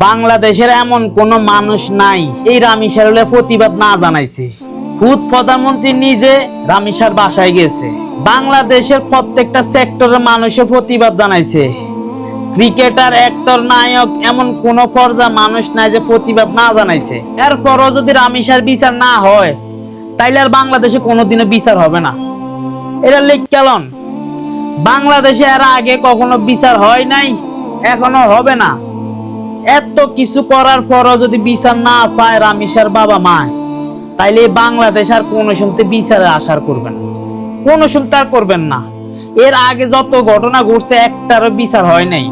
বাংলাদেশের এমন কোন মানুষ নাই এই রামিসার প্রতিবাদ না জানাইছে। খুদ প্রধানমন্ত্রী নিজে রামিসার বাসায় গেছে। বাংলাদেশের প্রত্যেকটা সেক্টরের মানুষের প্রতিবাদ জানাইছে। ক্রিকেটার, অ্যাক্টর, নায়ক এমন কোন পর্যায়ে মানুষ নাই যে প্রতিবাদ না জানাইছে। এরপরও যদি রামিসার বিচার না হয় তাইলে আর বাংলাদেশে কোনোদিনও বিচার হবে না। এটা লিখকেলন বাংলাদেশে এর আগে কখনো বিচার হয় নাই, এখনো হবে না। এত কিছু করার পরও যদি বিচার না পায় রামিসার বাবা মা, তাইলে বাংলাদেশ আর কোনো শুনতে বিচারে আশার করবেন, কোনো শুনতে আর করবেন না। এর আগে যত ঘটনা ঘটছে একটারও বিচার হয় নাই।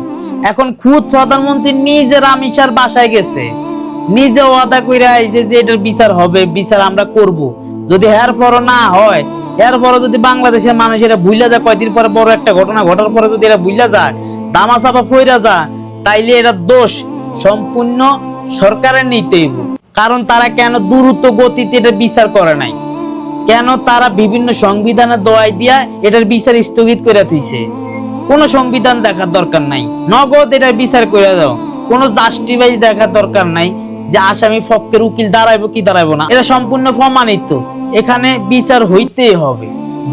এখন খুদ প্রধানমন্ত্রী নিজে রামিসার বাসায় গেছে, নিজে ওয়াদা করে আইছে যে এটার বিচার হবে, বিচার আমরা করব। যদি এর পরও না হয়, এরপরও যদি বাংলাদেশের মানুষ এটা ভুলে যায়, কয়দিন পরে বড় একটা ঘটনা ঘটার পরে যদি এটা ভুলে যায়, দামাচাপা পইরা যায়, তাইলে এটা দোষ সম্পূর্ণ সরকারের নিতে হইব। কারণ তারা কেন দ্রুত গতিতে এটা বিচার করে নাই, কেন তারা বিভিন্ন সংবিধানের দোয়াই দিয়া এটার বিচার স্থগিত করে থইছে। কোন সংবিধান দেখার দরকার নাই, নগদ এটার বিচার করে দাও। কোন জাস্টিফাই দেখার দরকার নাই যে আসামি পক্ষের উকিল দাঁড়াইবো কি দাঁড়াইবো না, এটা সম্পূর্ণ প্রমাণিত। এখানে বিচার হইতেই হবে।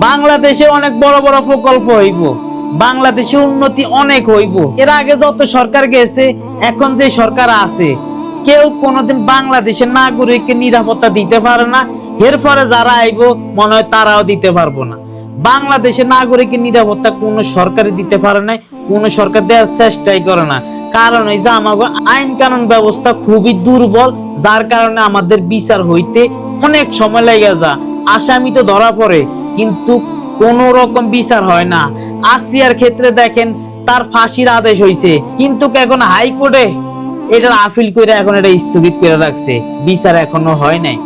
বাংলাদেশে অনেক বড় বড় প্রকল্প হইব, বাংলাদেশে উন্নতি অনেক হইব। এর আগে যত সরকার গেছে, এখন যে সরকার আছে, কেউ কোনোদিন বাংলাদেশের নাগরিককে নিরাপত্তা দিতে পারে না। এরপরে যারা আইব মনে হয় তারাও দিতে পারবো না। বাংলাদেশের নাগরিকের নিরাপত্তা কোন সরকারই দিতে পারে না, কোন সরকার দেওয়ার চেষ্টাই করে না। কারণ এই যে আমাদের আইন কানুন ব্যবস্থা খুবই দুর্বল, যার কারণে আমাদের বিচার হইতে অনেক সময় লেগে যায়। আসামি তো ধরা পড়ে কিন্তু কোন রকম বিচার হয় না। আসিয়ার ক্ষেত্রে দেখেন, তার ফাঁসির আদেশ হয়েছে, কিন্তু এখন হাইকোর্টে এটার আপিল করে এখন এটা স্থগিত করে রাখছে। বিচার এখনো হয় নাই,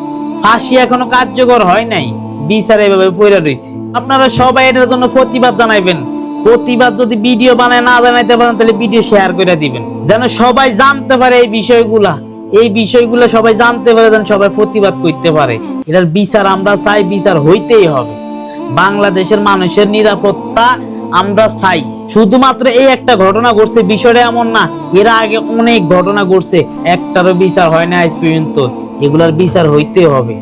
ফাঁসি এখনো কার্যকর হয় নাই, বিচার এভাবে পড়ে রয়েছে। আপনারা সবাই এটার জন্য প্রতিবাদ জানাইবেন। প্রতিবাদ যদি ভিডিও বানায় না জানাইতে পারেন তাহলে ভিডিও শেয়ার করে দিবেন, যেন সবাই জানতে পারে এই বিষয়গুলা সবাই জানতে পারে, যেন সবাই প্রতিবাদ করতে পারে। এটার বিচার আমরা চাই, বিচার হইতেই হবে। বাংলাদেশের মানুষের নিরাপত্তা আমরা চাই। শুধুমাত্র এই একটা ঘটনা ঘটছে বিষয়টা এমন না, এর আগে অনেক ঘটনা ঘটছে, একটারও বিচার হয় না আজ পর্যন্ত। এগুলার বিচার হইতে হবে।